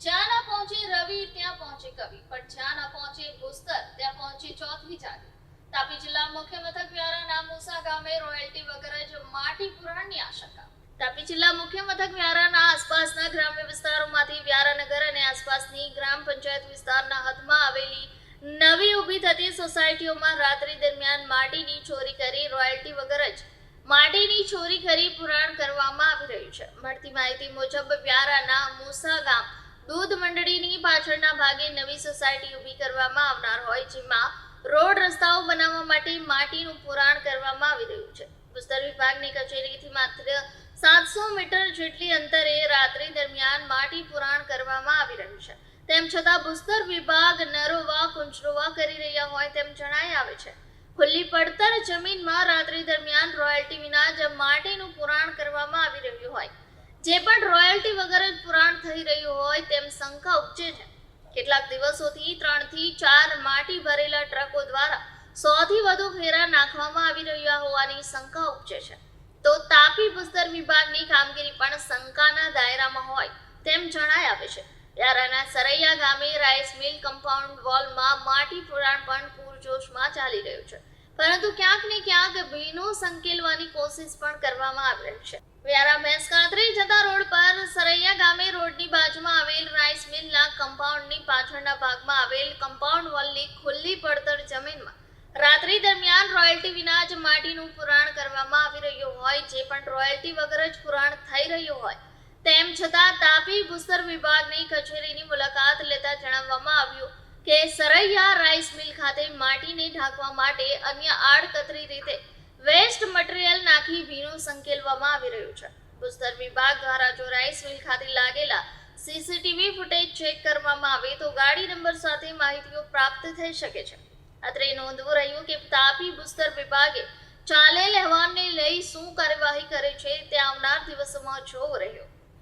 જ્યાં ના પહોંચે રવિ ત્યાં પહોંચે કવિ, પણ જ્યાં ના પહોંચે ભૂસ્તર ત્યાં પહોંચે ચોથી જાતિ. તાપી જિલ્લા મુખ્ય મથક વ્યારાના મુસા ગામે રોયલ્ટી વગર જ માટી પુરાણની આશંકા. તાપી જિલ્લા મુખ્ય મથક વ્યારાના આસપાસના ગ્રામ્ય વિસ્તારોમાંથી વ્યારાનગર અને આસપાસની ગ્રામ પંચાયત વિસ્તારના હદમાં આવેલી નવી ઊભી થતી સોસાયટીઓમાં રાત્રિ દરમિયાન માટીની ચોરી કરી રોયલ્ટી વગર જ માટીની ચોરી કરી પુરાણ કરવામાં આવી રહ્યું છે. મળતી માહિતી મુજબ વ્યારાના મુસા ગામ દૂધ મંડળીની પાછળના ભાગે નવી સોસાયટી ઊભી કરવામાં આવનાર હોય, જેમાં રોડ રસ્તાઓ બનાવવા માટે માટીનું પુરાણ કરવામાં આવી રહ્યું છે. ભૂસ્તર વિભાગની કચેરીથી માત્ર 700 મીટર જેટલી અંતરે રાત્રિ દરમિયાન માટી પુરાણ કરવામાં આવી રહ્યું છે. તેમ છતાં ભૂસ્તર વિભાગ નરોવા કુંચરોવા કરી રહ્યા હોય તેમ જણાઈ આવે છે. ખુલ્લી પડતર જમીનમાં રાત્રિ દરમિયાન રોયલ્ટી વિના જ માટીનું પુરાણ કરવામાં આવી રહ્યું હોય, જે પણ રોયલ્ટી વગર જ પુરાણ થઈ રહ્યું હોય તેમ શંકા ઉપજે છે. કેટલાક દિવસોથી 3 થી 4 માટી ભરેલા ટ્રકો દ્વારા 100 થી વધુ ફેરા નાખવામાં આવી રહ્યા હોવાની શંકા ઉપજે છે. તો તાપી ભૂસ્તર વિભાગની કામગીરી પણ શંકાના દાયરામાં હોય તેમ જણાઈ આવે છે. વ્યારાના સરૈયા ગામે રાઈસ મિલ કમ્પાઉન્ડ વોલમાં માટી પુરાણ પણ પૂરજોશમાં ચાલી રહ્યું છે, પરંતુ ક્યાંક ને ક્યાંક ભીનું સંકેલવાની કોશિશ પણ કરવામાં આવી રહી છે. વ્યારા મેસકાંતરી જતા રોડ પર સરૈયા ગામે રોડની બાજુમાં આવેલ રાઈસ મિલના કમ્પાઉન્ડની પાછળના ભાગમાં આવેલ કમ્પાઉન્ડ વોલની ખુલ્લી પડતર જમીનમાં રાત્રિ દરમિયાન રોયલ્ટી વિના જ માટીનું પુરાણ કરવામાં આવી રહ્યું હોય, જે પણ રોયલ્ટી વગર જ પુરાણ થઈ રહ્યું હોય તેમ છતાં તાપી ભૂસ્તર વિભાગની કચેરીની મુલાકાત લેતા જણાવવામાં આવ્યું કે સરૈયા રાઈસ મિલ ખાતે માટીને ઢાંકવા માટે અન્ય આડકતરી રીતે વેસ્ટ મટીરીયલ નાખી ભીનું સંકેલવામાં આવી રહ્યું છે. ભૂસ્તર વિભાગ દ્વારા જો રાઈસ મિલ ખાતે લાગેલા સીસીટીવી ફૂટેજ ચેક કરવામાં આવે તો ગાડી નંબર સાથે માહિતીઓ પ્રાપ્ત થઈ શકે છે. અત્રે નોંધવું રહ્યું કે તાપી ભૂસ્તર વિભાગે ચાલેલ અહેવાલને લઈ શું કાર્યવાહી કરે છે તે આવનાર દિવસોમાં જોવું રહ્યું.